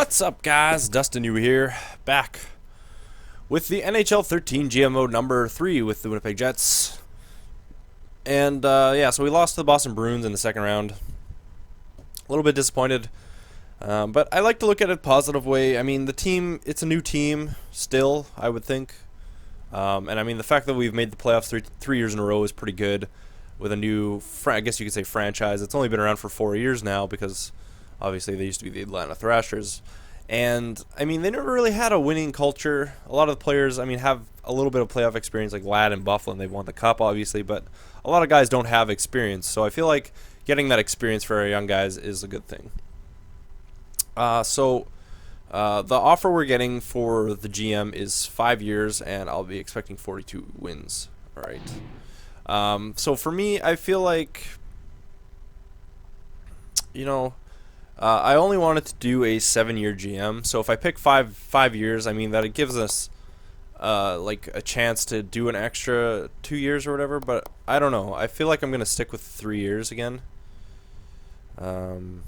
What's up, guys? Dustin Yewy here, back with the NHL 13 GMO number 3 with the Winnipeg Jets. And, yeah, so we lost to the Boston Bruins in the second round. A little bit disappointed, but I like to look at it a positive way. I mean, the team, it's a new team still, I would think. And, I mean, the fact that we've made the playoffs three years in a row is pretty good with a new, I guess you could say, franchise. It's only been around for 4 years now because obviously they used to be the Atlanta Thrashers. And, I mean, they never really had a winning culture. A lot of the players, I mean, have a little bit of playoff experience, like Ladd and Buffalo, they've won the Cup, obviously, but a lot of guys don't have experience. So I feel like getting that experience for our young guys is a good thing. So the offer we're getting for the GM is 5 years, and I'll be expecting 42 wins. All right. So for me, I feel like, you know, I only wanted to do a 7-year GM. So if I pick five years, I mean that it gives us like a chance to do an extra 2 years or whatever. But I don't know. I feel like I'm gonna stick with 3 years again. I'm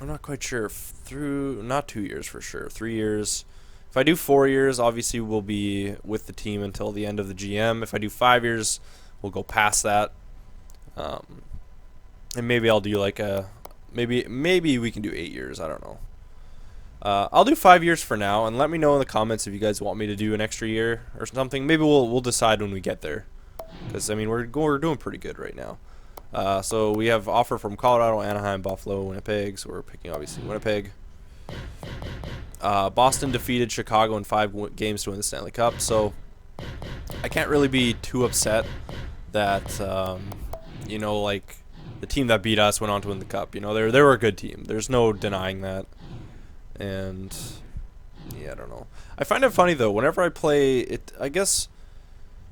not quite sure. Not 2 years for sure. 3 years. If I do 4 years, obviously we'll be with the team until the end of the GM. If I do 5 years, we'll go past that. And maybe I'll do like maybe we can do 8 years. I don't know. I'll do 5 years for now, and let me know in the comments if you guys want me to do an extra year or something. Maybe we'll decide when we get there, because I mean we're doing pretty good right now. So we have offer from Colorado, Anaheim, Buffalo, Winnipeg. So we're picking obviously Winnipeg. Boston defeated Chicago in 5 games to win the Stanley Cup. So I can't really be too upset that you know, like, the team that beat us went on to win the Cup. You know, they were a good team. There's no denying that. And yeah, I don't know. I find it funny though. Whenever I play it, I guess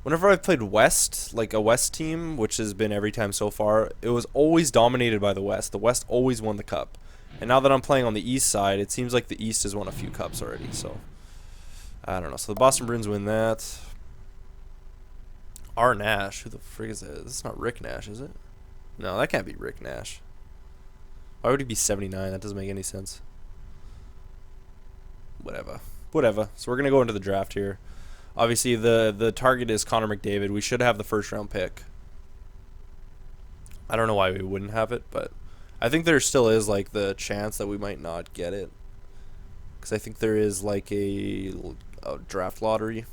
whenever I've played West, like a West team, which has been every time so far, it was always dominated by the West. The West always won the Cup. And now that I'm playing on the East side, it seems like the East has won a few Cups already. So I don't know. So the Boston Bruins win that. R. Nash. Who the frig is that? This is not Rick Nash, is it? No, that can't be Rick Nash. Why would he be 79? That doesn't make any sense. Whatever. So we're going to go into the draft here. Obviously, the target is Connor McDavid. We should have the first-round pick. I don't know why we wouldn't have it, but I think there still is, like, the chance that we might not get it. Because I think there is, like, a draft lottery.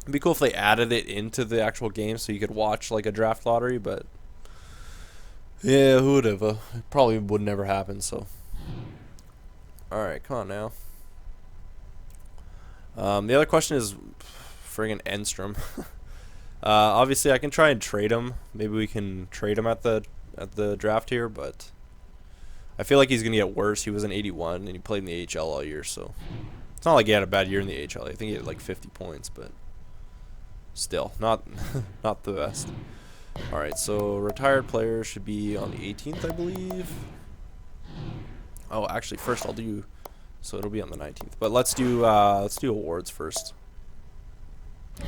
It'd be cool if they added it into the actual game so you could watch, like, a draft lottery, but yeah, whatever. It probably would never happen, so. Alright, come on now. The other question is friggin' Enstrom. Obviously, I can try and trade him. Maybe we can trade him at the draft here, but I feel like he's going to get worse. He was an 81, and he played in the AHL all year, so it's not like he had a bad year in the AHL. I think he had like 50 points, but still, not the best. Alright, so retired players should be on the 18th, I believe. Oh, actually, first I'll do, so it'll be on the 19th. But let's do awards first. So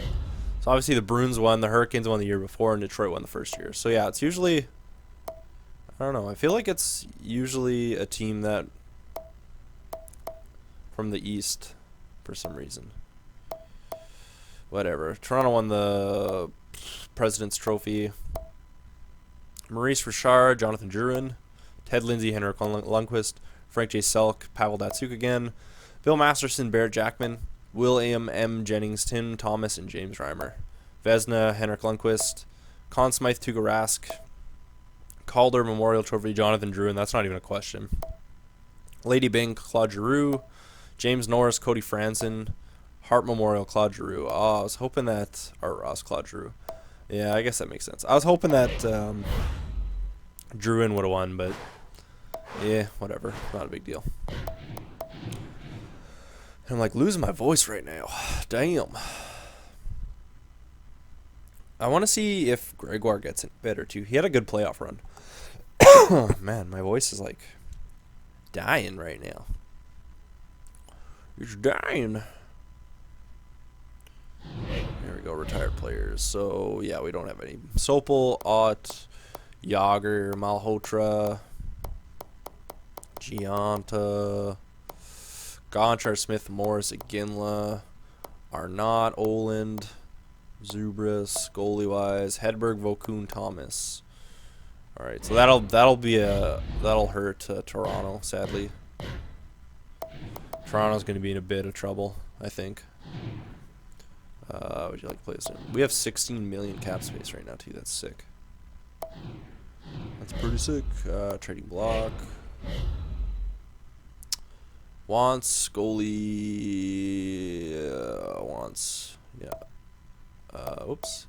obviously the Bruins won, the Hurricanes won the year before, and Detroit won the first year. So yeah, it's usually, I don't know, I feel like it's usually a team that from the East for some reason. Whatever. Toronto won the President's Trophy. Maurice Richard, Jonathan Drouin, Ted Lindsay, Henrik Lundqvist, Frank J. Selk, Pavel Datsyuk again, Bill Masterson, Barrett Jackman, William M. Jennings, Tim Thomas, and James Reimer. Vezina, Henrik Lundqvist, Conn Smythe, Tuukka Rask, Calder Memorial Trophy, Jonathan Drouin. That's not even a question. Lady Byng, Claude Giroux, James Norris, Cody Franson, Hart Memorial, Claude Giroux. Oh, I was hoping that Art Ross, Claude Giroux. Yeah, I guess that makes sense. I was hoping that Drouin would have won, but yeah, whatever. Not a big deal. I'm like losing my voice right now. Damn. I want to see if Gregoire gets it better too. He had a good playoff run. Man, my voice is like dying right now. It's dying. There we go, retired players. So, yeah, we don't have any. Sopel, Ott, Yager, Malhotra, Gianta, Gonchar, Smith, Morris, Iginla, Arnott, Oland, Zubris, goalie wise, Hedberg, Vokun, Thomas. All right, so that'll hurt Toronto. Sadly, Toronto's going to be in a bit of trouble, I think. Would you like to play this? We have 16 million cap space right now too. That's sick. That's pretty sick. Trading block. Wants goalie. Wants. Yeah. Oops.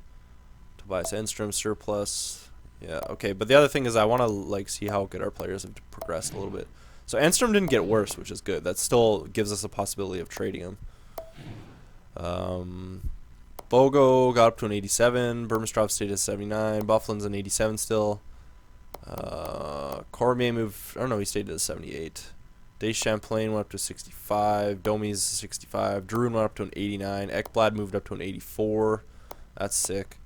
Tobias Enstrom surplus. Yeah. Okay. But the other thing is I want to like see how good our players have progressed a little bit. So Enstrom didn't get worse, which is good. That still gives us a possibility of trading him. Bogo got up to an 87. Burmistrov stayed at 79. Bufflin's an 87 still. Cormier moved. I don't know. He stayed at a 78. Deschamplain went up to 65. Domi's 65. Druin went up to an 89. Ekblad moved up to an 84. That's sick.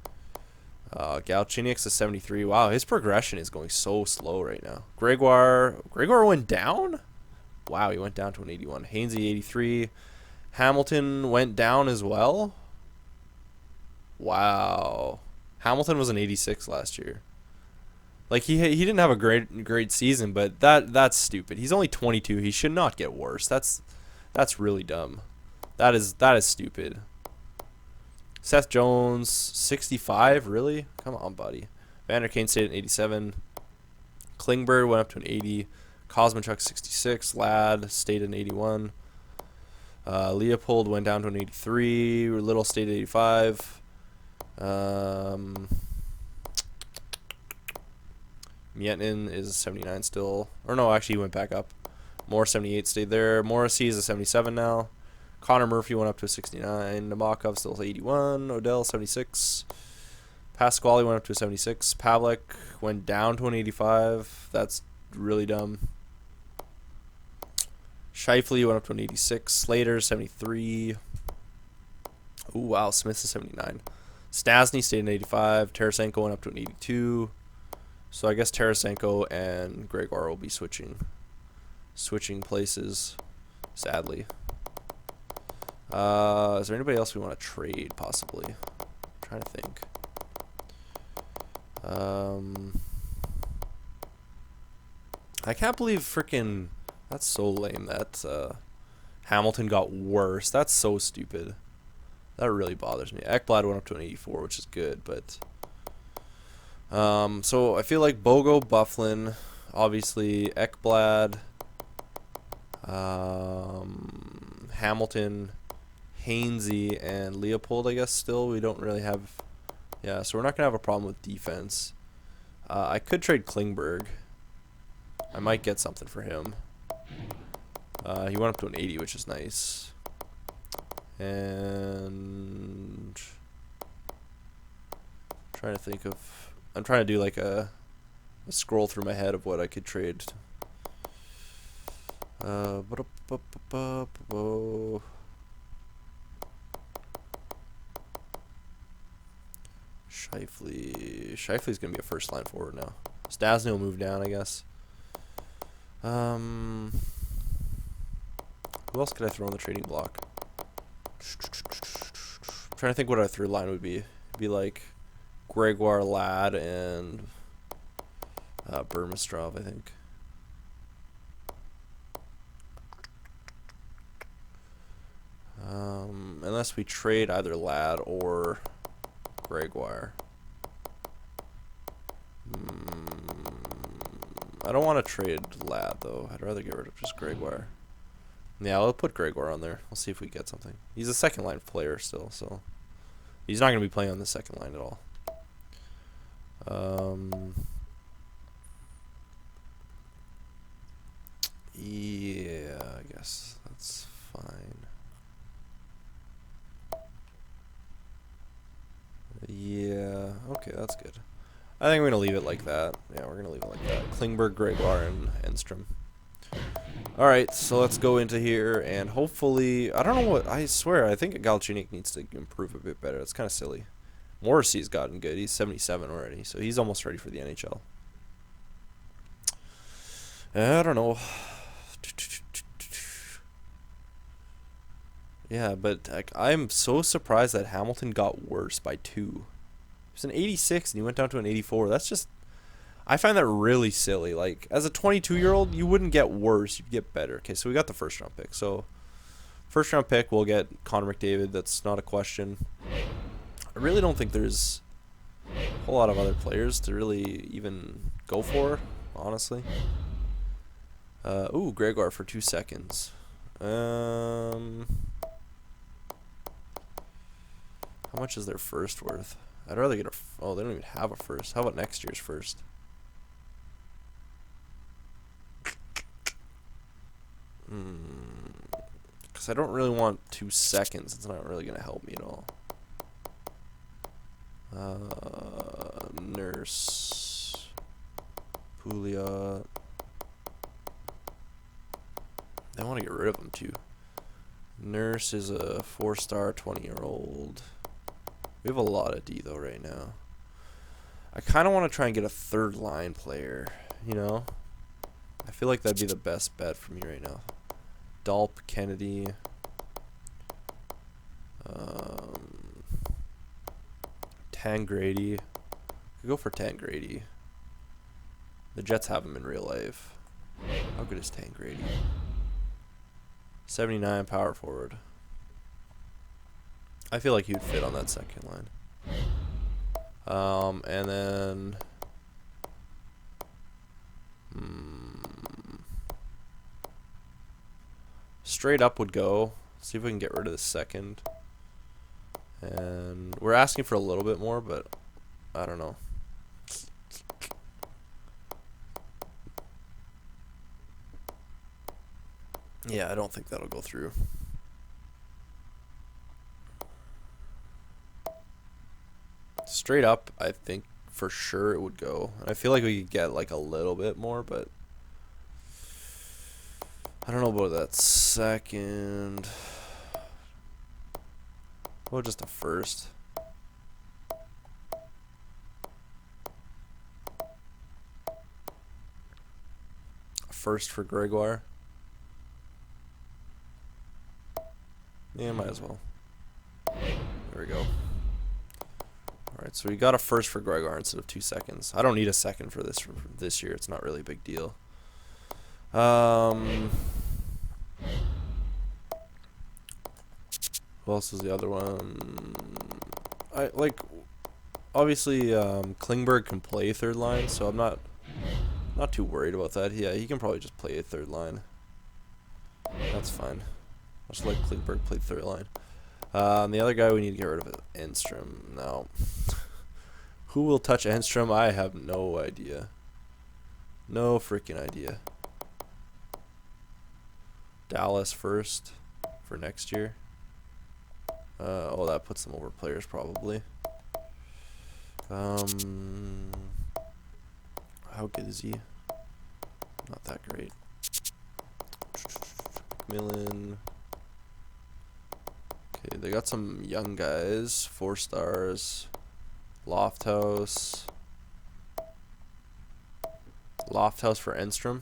Galchenyuk's a 73. Wow, his progression is going so slow right now. Gregoire went down? Wow, he went down to an 81. Hainsey 83. Hamilton went down as well? Wow. Hamilton was an 86 last year. Like he didn't have a great season, but that's stupid. He's only 22. He should not get worse. That's really dumb. That is stupid. Seth Jones 65, really? Come on, buddy. Vander Kane stayed at 87. Klingberg went up to an 80. Kosmachuk 66. Ladd stayed at an 81. Leopold went down to an 83. Little stayed at 85. Miettinen is 79 still. Or no, actually he went back up. Moore 78 stayed there. Morrissey is a 77 now. Connor Murphy went up to a 69. Nabokov still 81. Odell 76. Pasquale went up to a 76. Pavlik went down to an 85. That's really dumb. Scheifele went up to an 86. Slater 73. Ooh, wow. Smith's a 79. Stasny stayed an 85. Tarasenko went up to an 82. So I guess Tarasenko and Gregoire will be switching places, sadly. Is there anybody else we want to trade, possibly? I'm trying to think. I can't believe freaking... That's so lame that Hamilton got worse. That's so stupid. That really bothers me. Ekblad went up to an 84, which is good, but... so I feel like Bogo, Bufflin, obviously Ekblad, Hamilton, Hainsey, and Leopold, I guess still. We don't really have... Yeah, so we're not going to have a problem with defense. I could trade Klingberg. I might get something for him. He went up to an 80, which is nice. And... trying to think of... I'm trying to do like a scroll through my head of what I could trade. Scheifele's gonna be a first line forward now. Stasny will move down, I guess. Who else could I throw on the trading block? I'm trying to think what our third line would be. It'd be like Gregoire, Ladd, and Burmistrov, I think. Unless we trade either Ladd or Gregoire. I don't want to trade Ladd, though. I'd rather get rid of just Gregoire. Yeah, I'll put Gregoire on there. We'll see if we get something. He's a second line player still, so he's not going to be playing on the second line at all. Yeah, I guess that's fine. Yeah, okay, that's good. I think we're going to leave it like that. Yeah, we're going to leave it like that. Klingberg, Gregoire, and Enstrom. Alright, so let's go into here, and hopefully... I don't know what... I swear, I think Galchenyuk needs to improve a bit better. It's kind of silly. Morrissey's gotten good. He's 77 already, so he's almost ready for the NHL. I don't know. Yeah, but like, I'm so surprised that Hamilton got worse by 2. He was an 86 and he went down to an 84. That's just, I find that really silly. Like, as a 22-year-old, you wouldn't get worse, you'd get better. Okay, so we got the first round pick. So, first round pick, we'll get Connor McDavid. That's not a question. I really don't think there's a whole lot of other players to really even go for, honestly. Ooh, Gregor for 2 seconds. How much is their first worth? I'd rather get a... Oh, they don't even have a first. How about next year's first? Because I don't really want 2 seconds. It's not really going to help me at all. Nurse. Pouliot. I want to get rid of him too. Nurse is a 4-star 20-year-old. We have a lot of D though right now. I kind of want to try and get a third line player, you know? I feel like that'd be the best bet for me right now. Dalp, Kennedy. Tangrady. Could go for Tangrady. The Jets have him in real life. How good is Tangrady? 79 power forward. I feel like he would fit on that second line. And then straight up would go. See if we can get rid of the second. And we're asking for a little bit more, but I don't know. Yeah, I don't think that'll go through. Straight up, I think for sure it would go. I feel like we could get like a little bit more, but I don't know about that second. Well, just a first. A first for Gregoire. Yeah, might as well. There we go. Alright, so we got a first for Gregoire instead of 2 seconds. I don't need a second for this year. It's not really a big deal. Who else is the other one? I like, obviously Klingberg can play third line, so I'm not too worried about that. Yeah, he can probably just play a third line. That's fine. I'll just let Klingberg play third line. The other guy we need to get rid of is Enstrom. Now, who will touch Enstrom? I have no idea. No freaking idea. Dallas first for next year. Oh, that puts them over players probably. How good is he? Not that great. McMillan. Okay, they got some young guys. 4 stars. Lofthouse. Lofthouse for Enstrom.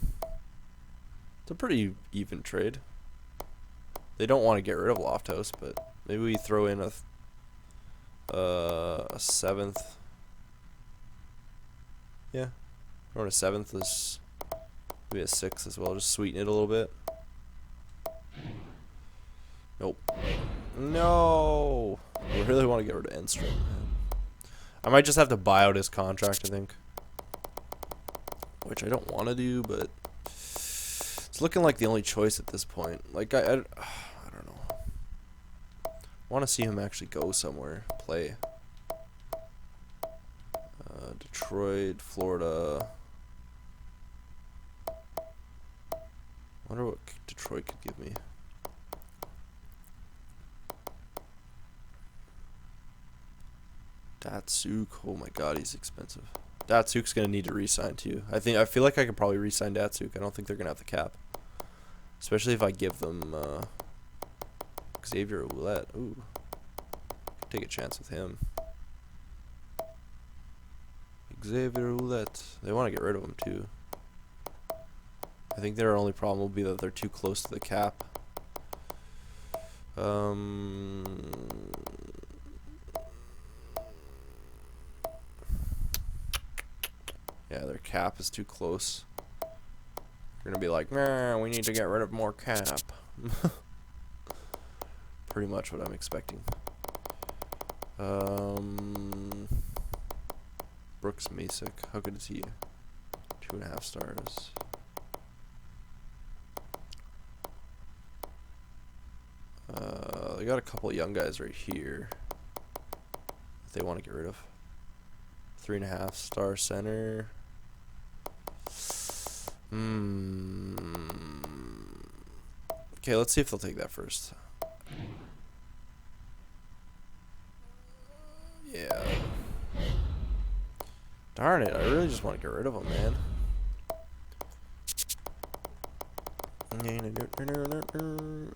It's a pretty even trade. They don't want to get rid of Lofthouse, but maybe we throw in a 7th. Yeah, throw in a 7th is maybe a 6 as well. Just sweeten it a little bit. Nope. No. We really want to get rid of Enstrom. I might just have to buy out his contract, I think. Which I don't want to do, but it's looking like the only choice at this point. Like, I don't know. I want to see him actually go somewhere, play. Detroit, Florida. I wonder what Detroit could give me. Datsuk. Oh my god, he's expensive. Datsuk's gonna need to re-sign too. I feel like I could probably re-sign Datsuk. I don't think they're gonna have the cap. Especially if I give them Xavier Ouellette. Ooh. Could take a chance with him. Xavier Ouellette. They want to get rid of him too. I think their only problem will be that they're too close to the cap. Yeah, their cap is too close. They're gonna be like, nah, we need to get rid of more cap. Pretty much what I'm expecting. Brooks Masick, how good is he? 2.5 stars. They got a couple young guys right here that they want to get rid of. 3.5 star center. Okay, let's see if they'll take that first. Yeah. Darn it, I really just want to get rid of him, man.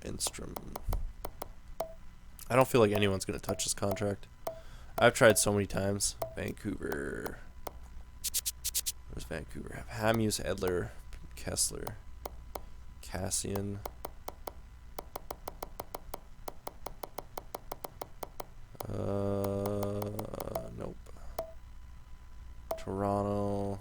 Instrument. I don't feel like anyone's going to touch this contract. I've tried so many times. Vancouver. Where's Vancouver? Hamus, Edler, Kessler, Cassian. Nope. Toronto.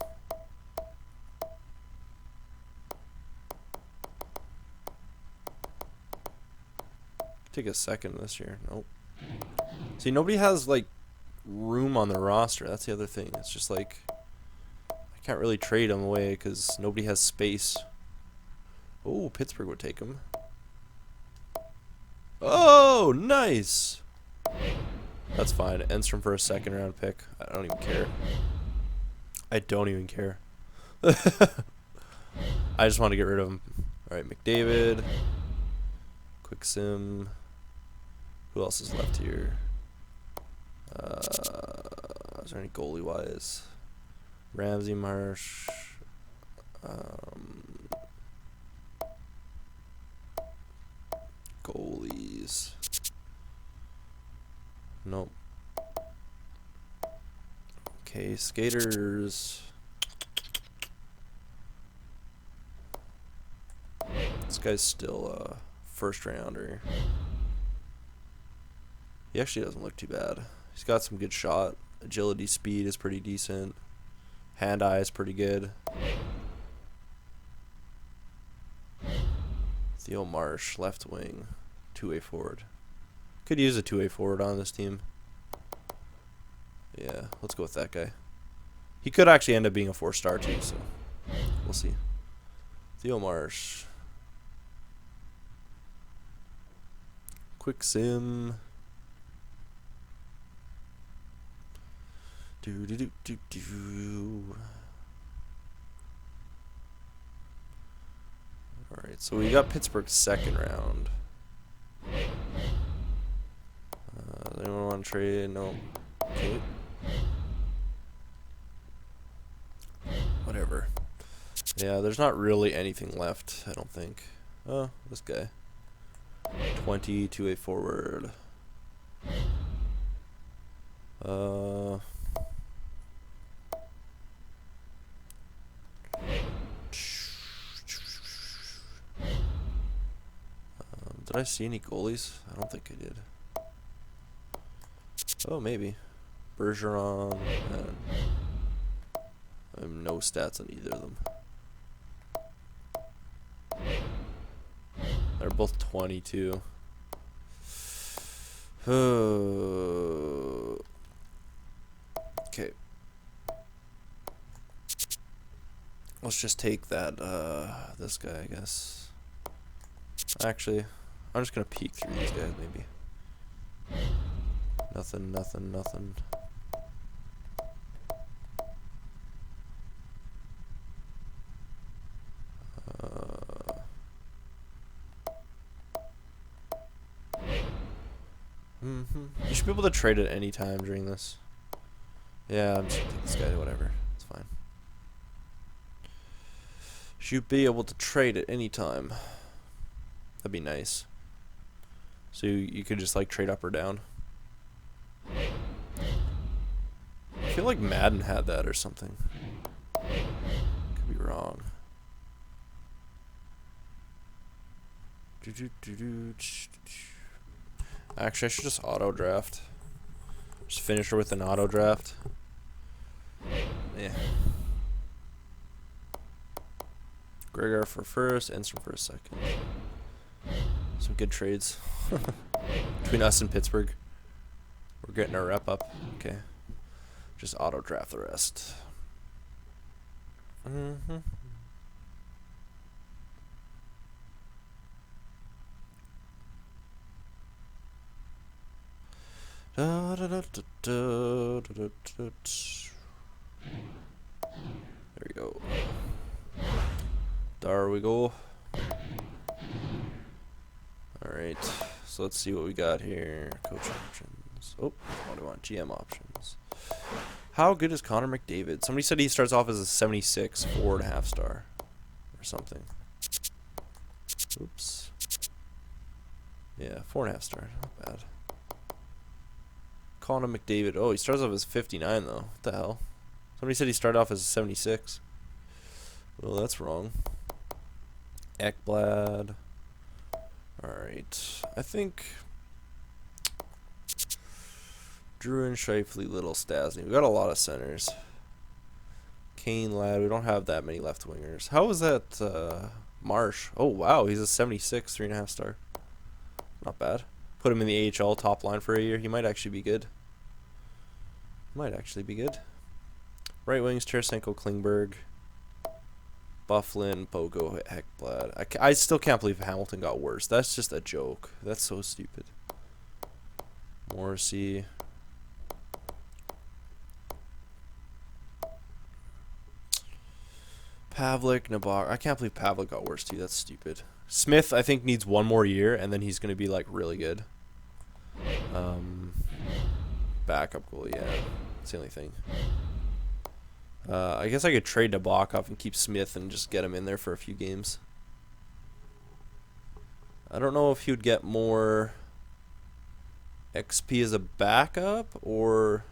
Take a second this year. Nope. See, nobody has like room on their roster. That's the other thing. It's just like I can't really trade them away because nobody has space. Oh, Pittsburgh would take him. Oh, nice. That's fine. Enstrom for a 2nd round pick. I don't even care. I don't even care. I just want to get rid of him. All right, McDavid. Quick sim. Who else is left here? Is there any goalie wise? Ramsey, Marsh. Goalies. Nope. Okay, skaters. This guy's still a 1st rounder. He actually doesn't look too bad. He's got some good shot. Agility, speed is pretty decent. Hand-eye is pretty good. Theo Marsh, left wing. 2-way forward. Could use a 2-way forward on this team. Yeah, let's go with that guy. He could actually end up being a 4-star too, so we'll see. Theo Marsh. Quick sim. Alright, so we got Pittsburgh's 2nd round. Does anyone want to trade? No. Okay. Whatever. Yeah, there's not really anything left, I don't think. Oh, this guy. 20, 2-way forward. Did I see any goalies? I don't think I did. Oh, maybe. Bergeron. I have no stats on either of them. They're both 22. Okay. Let's just take that, this guy, I guess. Actually, I'm just gonna peek through these guys, maybe. Nothing, nothing, nothing. You should be able to trade at any time during this. Yeah, I'm just gonna take this guy, whatever. It's fine. Should be able to trade at any time. That'd be nice. So you could just like trade up or down. I feel like Madden had that or something. Could be wrong. Actually, I should just auto draft. Just finish her with an auto draft. Yeah. Gregor for first, Enstrom for a second. Some good trades between us and Pittsburgh. We're getting our rep up. Okay. Just auto draft the rest. There we go. There we go. Alright, so let's see what we got here. Coach options. Oh, what do I want? GM options. How good is Connor McDavid? Somebody said he starts off as a 76, 4.5 star. Or something. Oops. Yeah, 4.5 star. Not bad. Connor McDavid. Oh, he starts off as 59 though. What the hell? Somebody said he started off as a 76. Well, that's wrong. Ekblad. Alright. I think Druin, Shifley, Little, Stasny. We got a lot of centers. Kane, Ladd. We don't have that many left wingers. How was that Marsh? Oh, wow. He's a 76, 3.5 star. Not bad. Put him in the AHL top line for a year. He might actually be good. Might actually be good. Right wings, Tarasenko, Klingberg, Bufflin, Bogo, Ekblad. I still can't believe Hamilton got worse. That's just a joke. That's so stupid. Morrissey. Pavlik, Nabok. I can't believe Pavlik got worse too. That's stupid. Smith, I think, needs one more year, and then he's going to be like really good. Backup goal, yeah. That's the only thing. I guess I could trade Nabokov and keep Smith and just get him in there for a few games. I don't know if he would get more XP as a backup or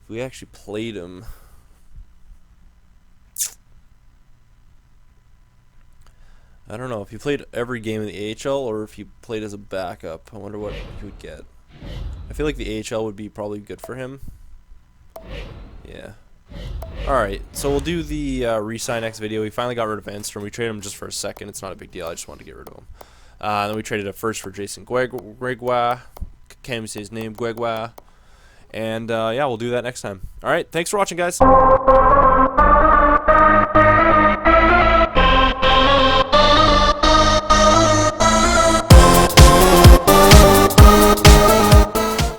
if we actually played him. I don't know if he played every game in the AHL or if he played as a backup. I wonder what he would get. I feel like the AHL would be probably good for him. Yeah. Alright, so we'll do the re-sign next video. We finally got rid of Enstrom. We traded him just for a second. It's not a big deal. I just wanted to get rid of him. Then we traded a first for Jason Gregoire. Can't even say his name. Gregoire. And yeah, we'll do that next time. Alright, thanks for watching, guys.